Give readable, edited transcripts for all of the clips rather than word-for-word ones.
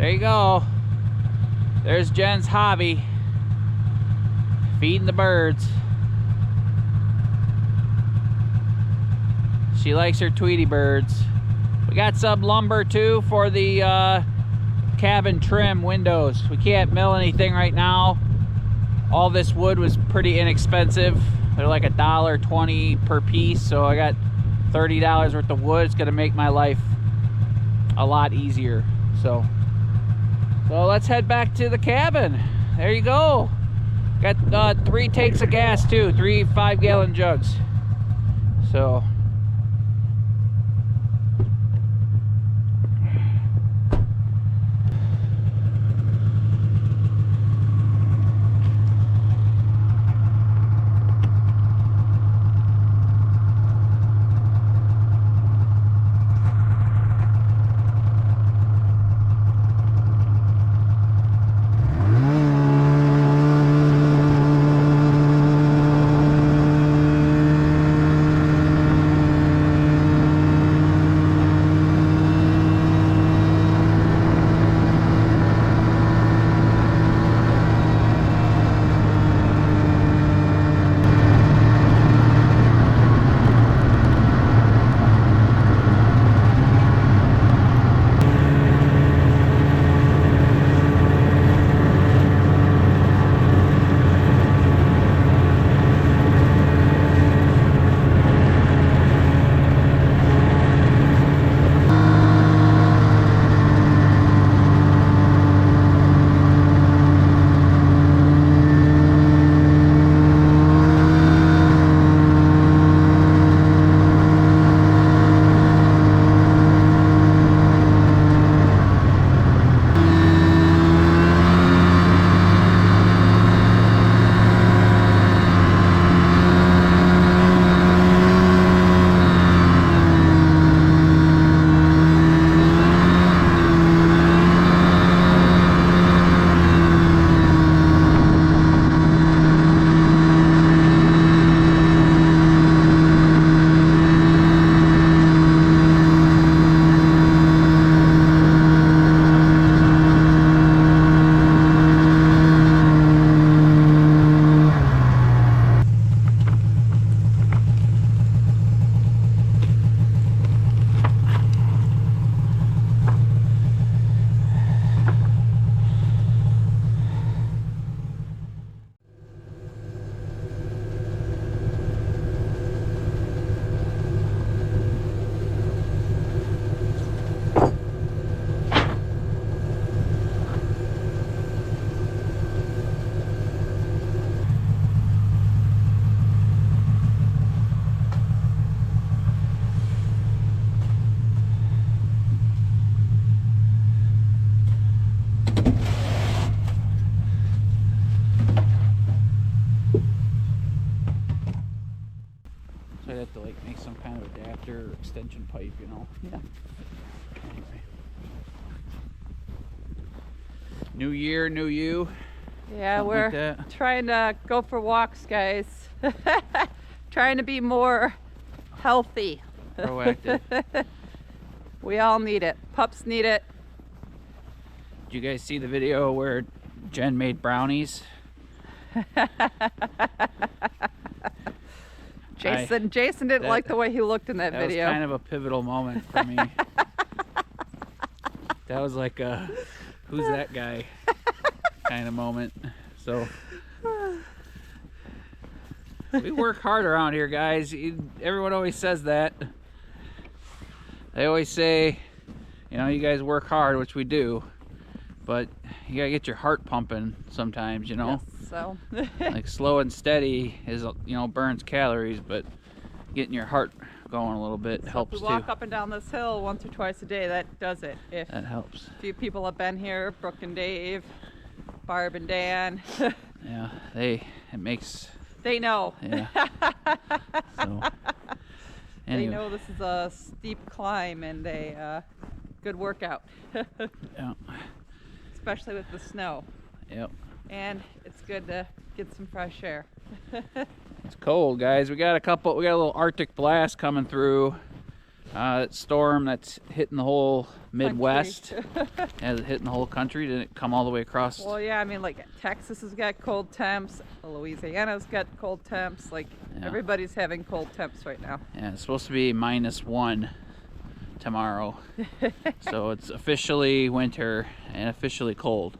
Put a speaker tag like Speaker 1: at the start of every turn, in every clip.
Speaker 1: There you go. There's Jen's hobby. Feeding the birds. She likes her Tweety birds. We got some lumber too for the cabin trim windows. We can't mill anything right now. All this wood was pretty inexpensive. They're like $1.20 per piece, so I got $30 worth of wood. It's gonna make my life a lot easier. So let's head back to the cabin. There you go. Got 3 tanks of gas too, 3 5-gallon jugs. So I'd have to like make some kind of adapter or extension pipe, you know.
Speaker 2: Yeah.
Speaker 1: Anyway. New year, new you.
Speaker 2: Yeah,
Speaker 1: Something
Speaker 2: we're
Speaker 1: like that.
Speaker 2: trying to go for walks, guys. Trying to be more healthy.
Speaker 1: Proactive.
Speaker 2: We all need it. Pups need it.
Speaker 1: Did you guys see the video where Jen made brownies?
Speaker 2: Jason didn't like the way he looked in that video.
Speaker 1: That was kind of a pivotal moment for me. That was like a, who's that guy kind of moment. So we work hard around here, guys. Everyone always says that. They always say, you know, you guys work hard, which we do, but you gotta get your heart pumping sometimes, you know.
Speaker 2: Yes, so
Speaker 1: Like slow and steady is, you know, burns calories, but getting your heart going a little bit helps
Speaker 2: if we walk
Speaker 1: too.
Speaker 2: up and down this hill once or twice a day, that does it. If
Speaker 1: That helps.
Speaker 2: a few people have been here, Brooke and Dave, Barb and Dan.
Speaker 1: Yeah, it makes.
Speaker 2: They know.
Speaker 1: Yeah. So.
Speaker 2: They
Speaker 1: Anyway.
Speaker 2: know this is a steep climb and a good workout.
Speaker 1: Yeah.
Speaker 2: Especially with the snow.
Speaker 1: Yep.
Speaker 2: And it's good to get some fresh air.
Speaker 1: It's cold, guys. We got a little Arctic blast coming through. That storm that's hitting the whole Midwest, has it hitting the whole country? Didn't it come all the way across?
Speaker 2: Well, yeah, I mean, like Texas has got cold temps, Louisiana's got cold temps, like everybody's having cold temps right now.
Speaker 1: Yeah, it's supposed to be -1 tomorrow. So it's officially winter and officially cold.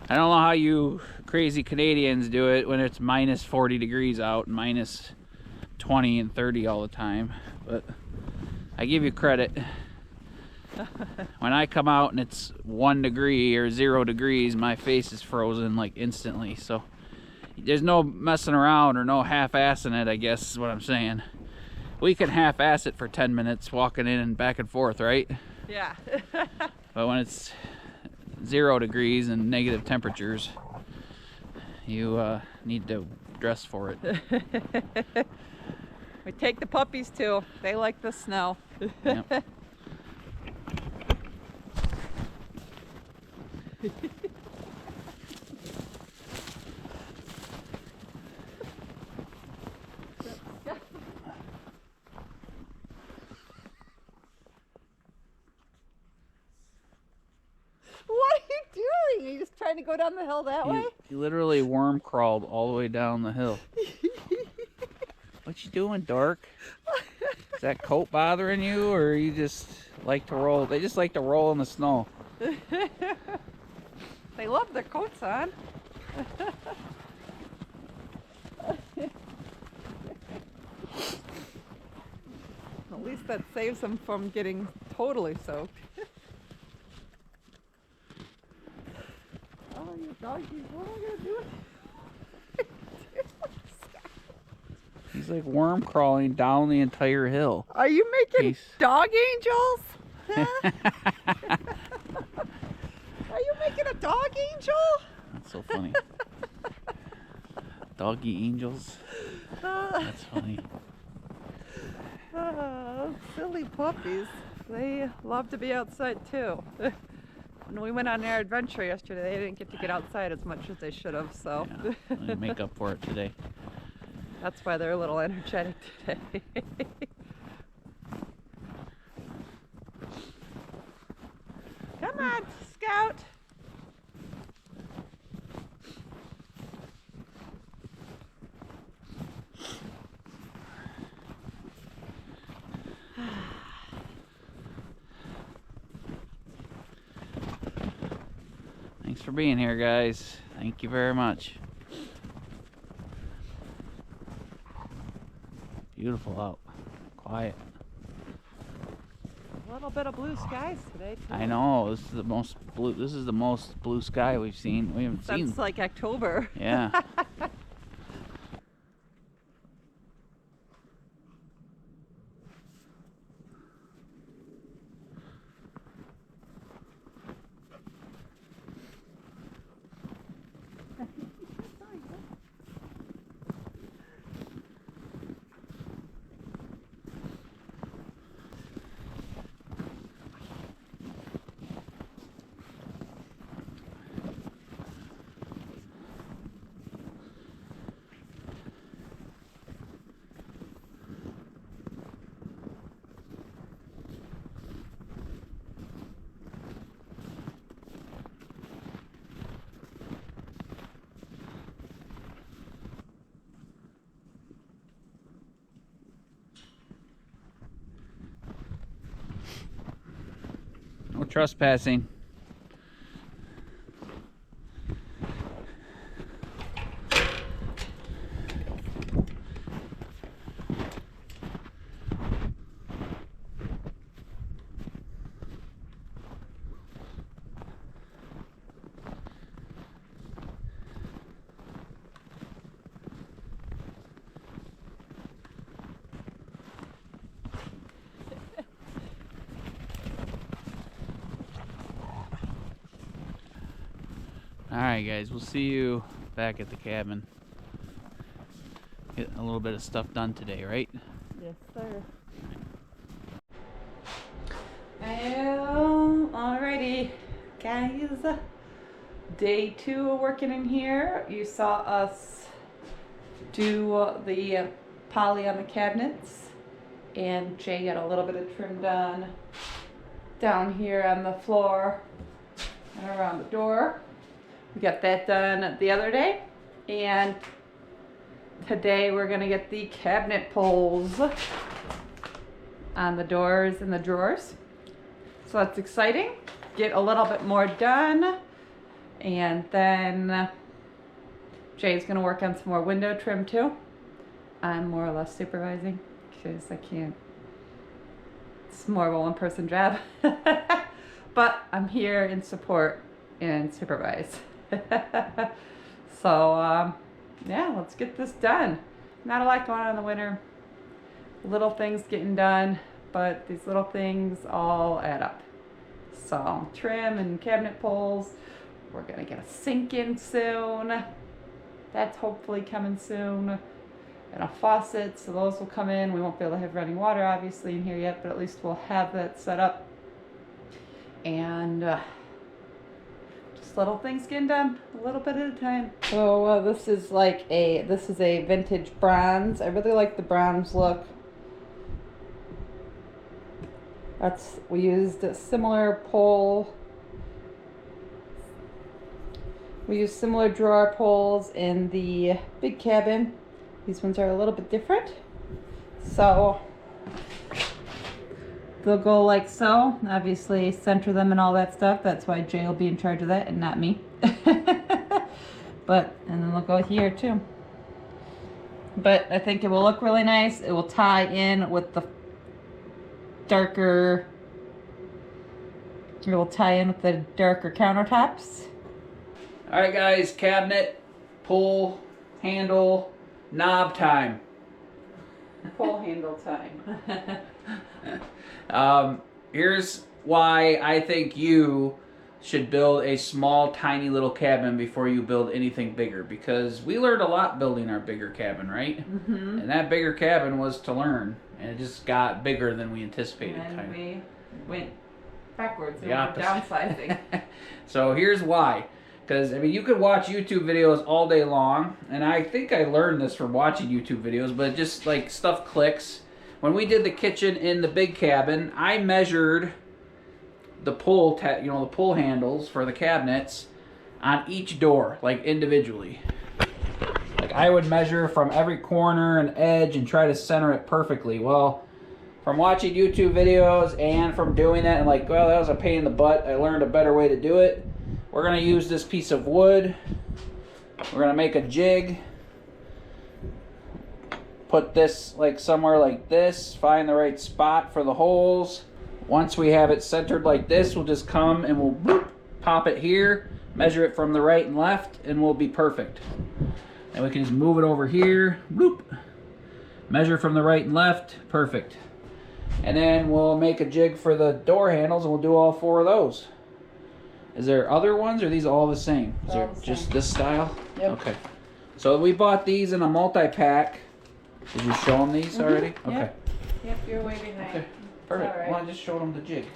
Speaker 1: I don't know how you crazy Canadians do it when it's -40 degrees out and -20 and 30 all the time, but I give you credit. When I come out and it's 1 degree or 0 degrees, my face is frozen like instantly. So there's no messing around or no half-assing it, I guess is what I'm saying. We can half-ass it for 10 minutes walking in and back and forth, right?
Speaker 2: Yeah.
Speaker 1: But when it's 0 degrees and negative temperatures, you need to dress for it.
Speaker 2: We take the puppies too. They like the snow.
Speaker 1: Yep.
Speaker 2: What are you doing? Are you just trying to go down the hill that way?
Speaker 1: He literally worm crawled all the way down the hill. What you doing, dork? Is that coat bothering you, or you just like to roll? They just like to roll in the snow.
Speaker 2: They love their coats on. At least that saves them from getting totally soaked. Oh, you doggies, what am I gonna do?
Speaker 1: He's like worm crawling down the entire hill.
Speaker 2: Are you making dog angels? Huh? Are you making a dog angel?
Speaker 1: That's so funny. Doggy angels. That's funny.
Speaker 2: Silly puppies. They love to be outside too. When we went on our adventure yesterday, they didn't get to get outside as much as they should have, so.
Speaker 1: Yeah, I didn't make up for it today.
Speaker 2: That's why they're a little energetic today. Come on, Scout.
Speaker 1: Thanks for being here, guys. Thank you very much. Beautiful out. Quiet.
Speaker 2: A little bit of blue skies today, too.
Speaker 1: I know. This is the most blue sky we've seen. We haven't seen.
Speaker 2: Since like October.
Speaker 1: Yeah. No trespassing. Alright guys, we'll see you back at the cabin. Get a little bit of stuff done today, right?
Speaker 2: Yes, sir. Well, alrighty, guys. Day 2 of working in here. You saw us do the poly on the cabinets. And Jay got a little bit of trim done down here on the floor and around the door. We got that done the other day. And today we're gonna get the cabinet pulls on the doors and the drawers. So that's exciting. Get a little bit more done. And then Jay's gonna work on some more window trim too. I'm more or less supervising because I can't. It's more of a one-person job. But I'm here in support and supervise. So yeah, let's get this done. Not a lot going on in the winter. Little things getting done, but these little things all add up. So trim and cabinet pulls. We're gonna get a sink in soon. That's hopefully coming soon. And a faucet, so those will come in. We won't be able to have running water obviously in here yet, but at least we'll have that set up. And just little things getting done, a little bit at a time. So this is a vintage bronze. I really like the bronze look. We used a similar pole. We used similar drawer poles in the big cabin. These ones are a little bit different. So they'll go like so. Obviously center them and all that stuff. That's why Jay will be in charge of that and not me. And then they'll go here too. But I think it will look really nice. It will tie in with the darker countertops.
Speaker 1: All right, guys, cabinet, pull, handle, knob time.
Speaker 2: Pull handle time.
Speaker 1: Here's why I think you should build a small, tiny little cabin before you build anything bigger. Because we learned a lot building our bigger cabin, right? Mm-hmm. And that bigger cabin was to learn. And it just got bigger than we anticipated.
Speaker 2: And we went backwards.
Speaker 1: The
Speaker 2: we were
Speaker 1: opposite.
Speaker 2: downsizing.
Speaker 1: So here's why. Because, I mean, you could watch YouTube videos all day long. And I think I learned this from watching YouTube videos. But just, like, stuff clicks. When we did the kitchen in the big cabin, I measured the pull handles for the cabinets on each door, like individually. Like I would measure from every corner and edge and try to center it perfectly. Well, from watching YouTube videos and from doing that and like, well, that was a pain in the butt. I learned a better way to do it. We're gonna use this piece of wood. We're gonna make a jig. Put this like somewhere like this. Find the right spot for the holes. Once we have it centered like this, we'll just come and we'll bloop, pop it here, measure it from the right and left, and we'll be perfect. And we can just move it over here, bloop, measure from the right and left, perfect. And then we'll make a jig for the door handles, and we'll do all 4 of those. Is there other ones, or are these all the same? Is there just this style?
Speaker 2: Yep. Okay.
Speaker 1: So we bought these in a multi-pack. Did you show them these already?
Speaker 2: Yep.
Speaker 1: Okay.
Speaker 2: Yep, you're way behind.
Speaker 1: Okay. Perfect.
Speaker 2: Right.
Speaker 1: Well, I just showed them the jig.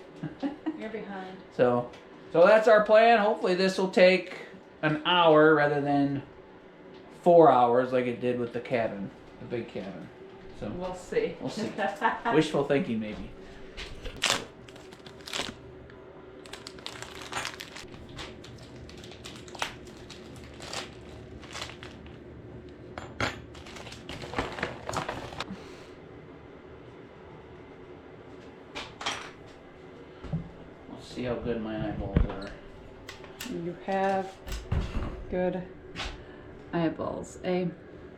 Speaker 2: You're behind.
Speaker 1: So that's our plan. Hopefully this will take an hour rather than 4 hours like it did with the cabin, the big cabin. So
Speaker 2: we'll see.
Speaker 1: We'll see. Wishful thinking, maybe. See how good my eyeballs are.
Speaker 2: You have good eyeballs, eh?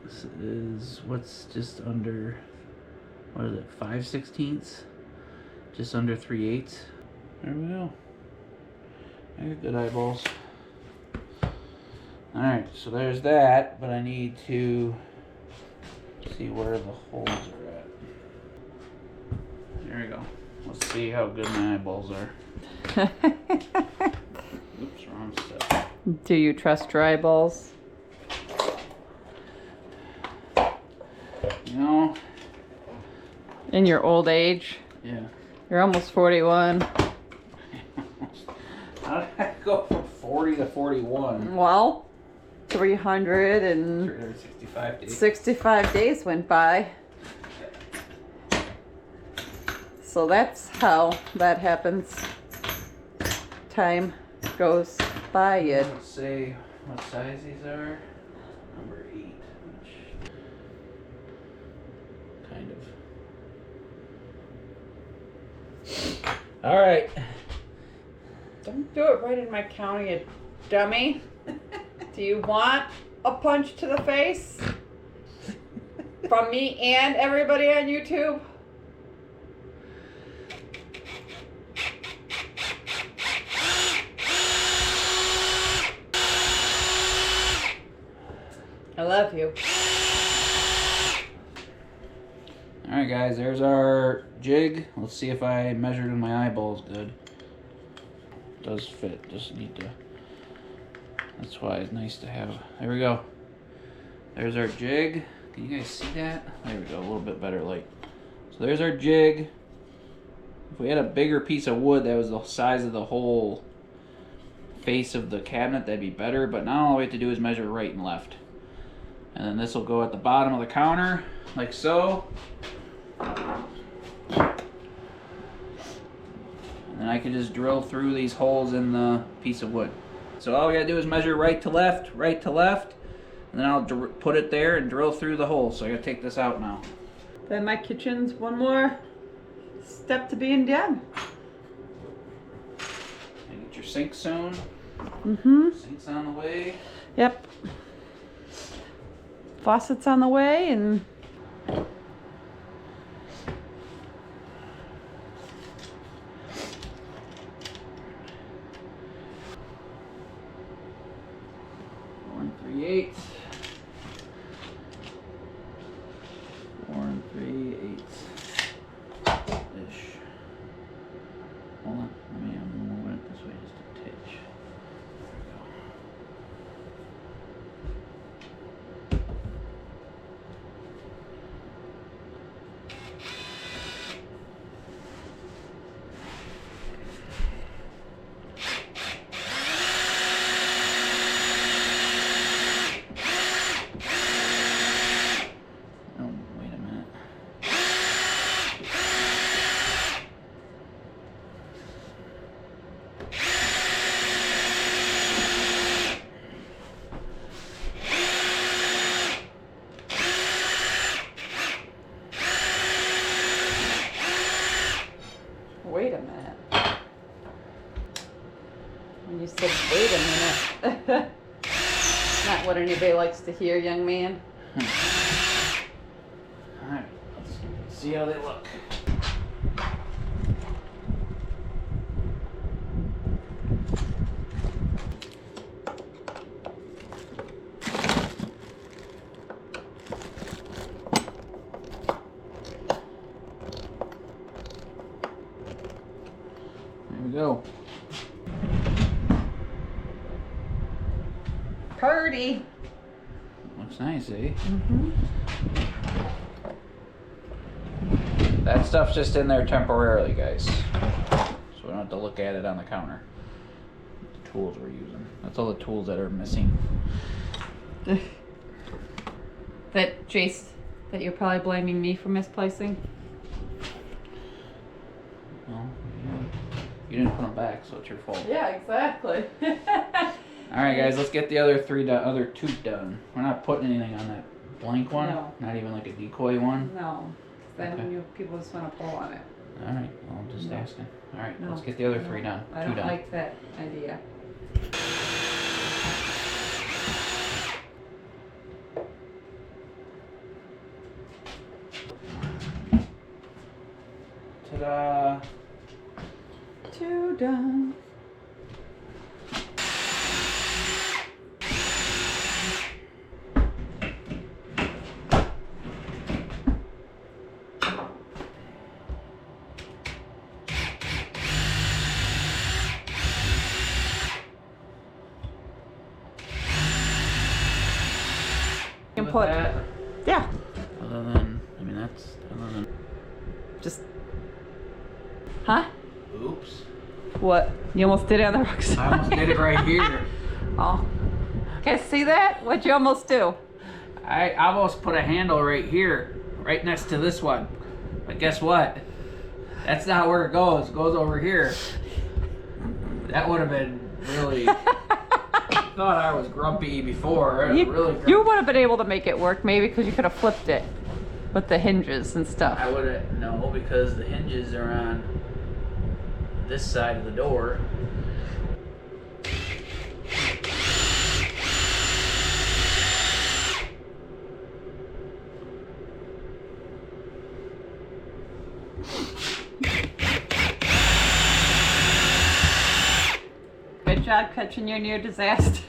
Speaker 1: This is what's just under, what is it, 5/16? Just under 3/8. There we go. I got good eyeballs. Alright, so there's that, but I need to see where the holes are at. There we go. Let's see how good my eyeballs are. Oops, wrong step.
Speaker 2: Do you trust your eyeballs?
Speaker 1: You know.
Speaker 2: In your old age?
Speaker 1: Yeah.
Speaker 2: You're almost 41.
Speaker 1: How did I go from 40 to 41?
Speaker 2: Well, 365
Speaker 1: days.
Speaker 2: 65 days went by. So that's how that happens. Time goes by it.
Speaker 1: Let's see what size these are. Number 8. Which kind of. All right.
Speaker 2: Don't do it right in my counter, you dummy. Do you want a punch to the face? From me and everybody on YouTube? I love you.
Speaker 1: All right, guys, there's our jig. Let's see if I measured in my eyeballs good. It does fit, just need to, that's why it's nice to have. There we go. There's our jig. Can you guys see that? There we go, a little bit better light. So there's our jig. If we had a bigger piece of wood that was the size of the whole face of the cabinet, that'd be better, but now all we have to do is measure right and left. And then this will go at the bottom of the counter, like so. And then I can just drill through these holes in the piece of wood. So all we gotta do is measure right to left, and then I'll put it there and drill through the hole. So I gotta take this out now.
Speaker 2: Then my kitchen's one more step to being done.
Speaker 1: And get your sink soon.
Speaker 2: Mm-hmm.
Speaker 1: Sink's on the way.
Speaker 2: Yep. Faucet's on the way, and
Speaker 1: Four 3/8. 4 3/8 ish. Hold on, I'm moving it this way just a titch.
Speaker 2: wait a minute. When you said wait a minute, not what anybody likes to hear, young man.
Speaker 1: Alright, let's see how they look. There we go.
Speaker 2: Purdy.
Speaker 1: Looks nice, eh?
Speaker 2: Mm-hmm.
Speaker 1: That stuff's just in there temporarily, guys. So we don't have to look at it on the counter. The tools we're using. That's all the tools that are missing.
Speaker 2: That Jace, that you're probably blaming me for misplacing.
Speaker 1: Well, you didn't put them back, so it's your fault.
Speaker 2: Yeah, exactly.
Speaker 1: All right, guys, let's get the other two done. We're not putting anything on that blank one.
Speaker 2: No.
Speaker 1: Not even like a decoy one.
Speaker 2: No, then
Speaker 1: Okay.
Speaker 2: people just want to pull on it.
Speaker 1: All right, well, I'm just
Speaker 2: No.
Speaker 1: asking. All right,
Speaker 2: No.
Speaker 1: let's get the other three done.
Speaker 2: I
Speaker 1: Two
Speaker 2: don't
Speaker 1: done.
Speaker 2: like that idea.
Speaker 1: Ta-da!
Speaker 2: Two done.
Speaker 1: With
Speaker 2: put-
Speaker 1: that,
Speaker 2: Yeah,
Speaker 1: other than, I mean, that's, other than,
Speaker 2: just. Huh?
Speaker 1: oops.
Speaker 2: What? You almost did it on the wrong side.
Speaker 1: I almost did it right here.
Speaker 2: Oh. Okay, see that? What'd you almost do?
Speaker 1: I almost put a handle right here, right next to this one. But guess what? That's not where it goes. It goes over here. That would have been really... I thought I was grumpy before.
Speaker 2: You,
Speaker 1: Really grumpy.
Speaker 2: you would have been able to make it work maybe because you could have flipped it with the hinges and stuff.
Speaker 1: I would have... No, because the hinges are on this side of the door.
Speaker 2: Good job catching your near disaster.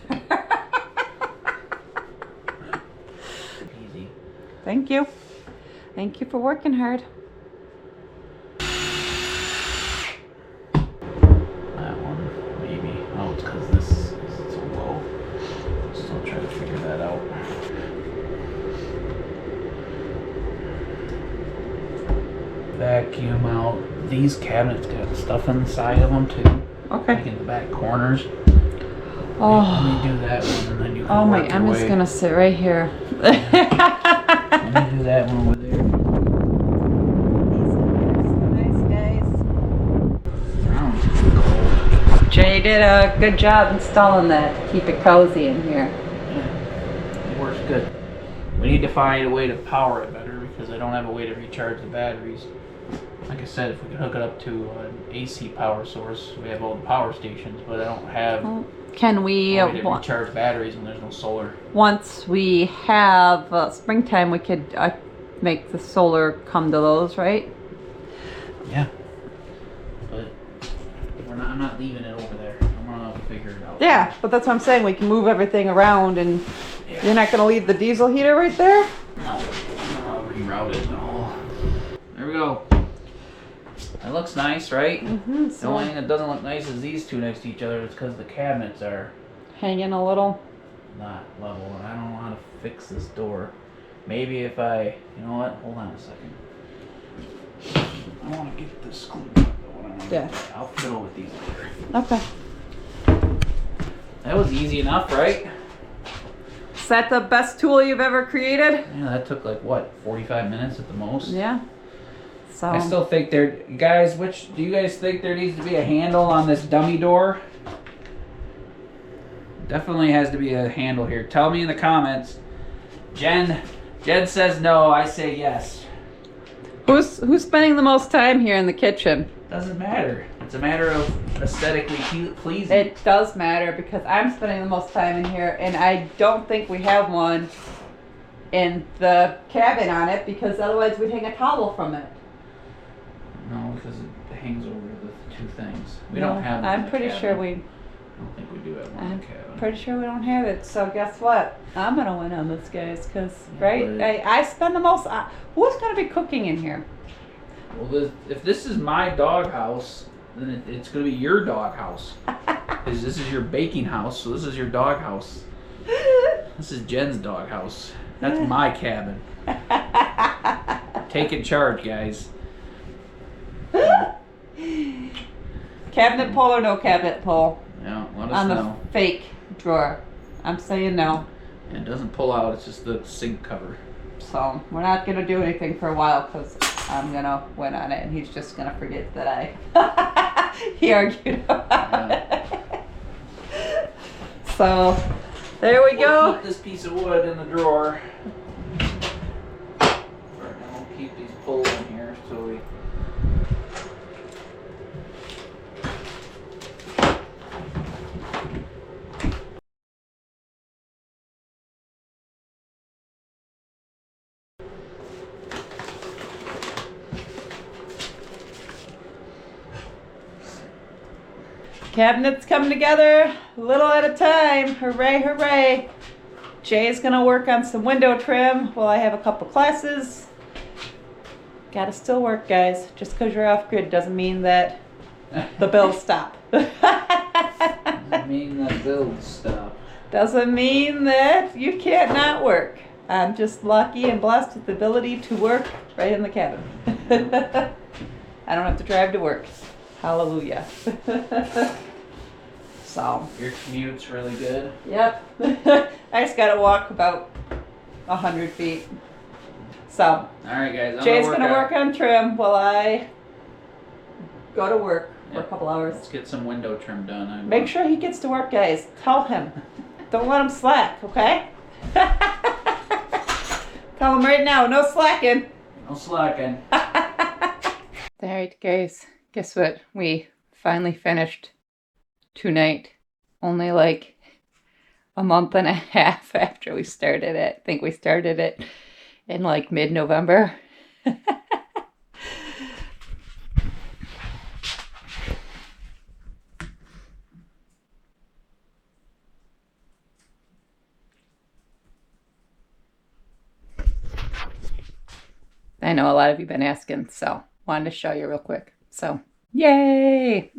Speaker 1: Easy.
Speaker 2: Thank you. Thank you for working hard.
Speaker 1: That one, maybe. Oh, it's because this is so low. Still trying to figure that out. Vacuum out. These cabinets got stuff inside of them too.
Speaker 2: Okay.
Speaker 1: Like in the back corners.
Speaker 2: Oh.
Speaker 1: Let me do that one and then you can
Speaker 2: Oh my,
Speaker 1: work
Speaker 2: I'm
Speaker 1: your
Speaker 2: just
Speaker 1: way.
Speaker 2: gonna sit right here.
Speaker 1: Let me do that one over there. Sounds cold.
Speaker 2: Jay did a good job installing that to keep it cozy in here.
Speaker 1: Yeah, it works good. We need to find a way to power it better because I don't have a way to recharge the batteries. Like I said, if we could hook it up to an AC power source, we have all the power stations, but I don't have
Speaker 2: Can we,
Speaker 1: a way to recharge batteries when there's no solar.
Speaker 2: once we have springtime, we could make the solar come to those, right?
Speaker 1: Yeah. But I'm not leaving it over there. I'm gonna figure it out.
Speaker 2: Yeah, but that's what I'm saying. We can move everything around, and
Speaker 1: Yeah.
Speaker 2: you're not gonna leave the diesel heater right there?
Speaker 1: No. I'll reroute it and all. There we go. That looks nice, right?
Speaker 2: Mm-hmm.
Speaker 1: The only thing that doesn't look nice is these two next to each other. It's because the cabinets are
Speaker 2: Hanging a little.
Speaker 1: not level, and I don't know how to fix this door. Maybe if I, you know what? Hold on a second. I want to get this cleaned up.
Speaker 2: Yeah.
Speaker 1: I'll fiddle with these later.
Speaker 2: Okay.
Speaker 1: That was easy enough, right?
Speaker 2: Is that the best tool you've ever created?
Speaker 1: Yeah, that took like what, 45 minutes at the most.
Speaker 2: Yeah. So.
Speaker 1: I still think there, guys. Which do you guys think there needs to be a handle on this dummy door? Definitely has to be a handle here. Tell me in the comments. Jen says no. I say yes.
Speaker 2: Who's spending the most time here in the kitchen?
Speaker 1: Doesn't matter. It's a matter of aesthetically pleasing.
Speaker 2: It does matter because I'm spending the most time in here, and I don't think we have one in the cabin on it because otherwise we'd hang a towel from it.
Speaker 1: No, because it hangs over the two things. We
Speaker 2: No,
Speaker 1: don't have one in
Speaker 2: I'm
Speaker 1: the
Speaker 2: pretty
Speaker 1: cabin.
Speaker 2: sure we.
Speaker 1: I don't think we do have one in
Speaker 2: I'm
Speaker 1: the cabin.
Speaker 2: pretty sure we don't have it. So guess what? I'm gonna win on this, guys, because right,
Speaker 1: But-
Speaker 2: I spend the most. Who's gonna be cooking in here?
Speaker 1: Well, if this is my doghouse, then it's going to be your doghouse. Because this is your baking house, so this is your doghouse. This is Jen's doghouse. That's my cabin. Taking charge, guys.
Speaker 2: Cabinet pull or no cabinet pull
Speaker 1: Yeah, let us
Speaker 2: on the
Speaker 1: know.
Speaker 2: fake drawer? I'm saying no.
Speaker 1: It doesn't pull out, it's just the sink cover.
Speaker 2: So we're not gonna do anything for a while because I'm gonna win on it, and he's just gonna forget that he argued about it. So there we
Speaker 1: We'll
Speaker 2: go.
Speaker 1: keep this piece of wood in the drawer. We'll keep these pulls in here so we.
Speaker 2: Cabinets come together a little at a time. Hooray, hooray. Jay's gonna work on some window trim while I have a couple classes. Gotta still work, guys. Just because you're off grid doesn't mean that the bills stop.
Speaker 1: Doesn't mean that build stop.
Speaker 2: Doesn't mean that you can't not work. I'm just lucky and blessed with the ability to work right in the cabin. I don't have to drive to work. Hallelujah. So.
Speaker 1: Your commute's really good.
Speaker 2: Yep. I just gotta walk about 100 feet. So.
Speaker 1: All right, guys.
Speaker 2: Jay's gonna work on trim while I go to work for
Speaker 1: Yeah.
Speaker 2: a couple hours.
Speaker 1: Let's get some window trim done.
Speaker 2: Make sure he gets to work, guys. Tell him. Don't let him slack, okay? Tell him right now, no slacking.
Speaker 1: No slacking.
Speaker 2: Alright, guys. Guess what? We finally finished tonight. Only like a month and a half after we started it. I think we started it in like mid-November. I know a lot of you have been asking, so wanted to show you real quick. So, yay!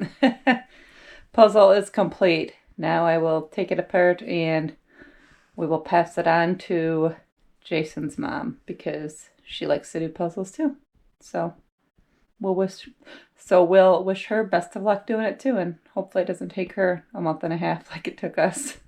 Speaker 2: Puzzle is complete. Now I will take it apart and we will pass it on to Jason's mom because she likes to do puzzles too. So we'll wish her best of luck doing it too, and hopefully it doesn't take her a month and a half like it took us.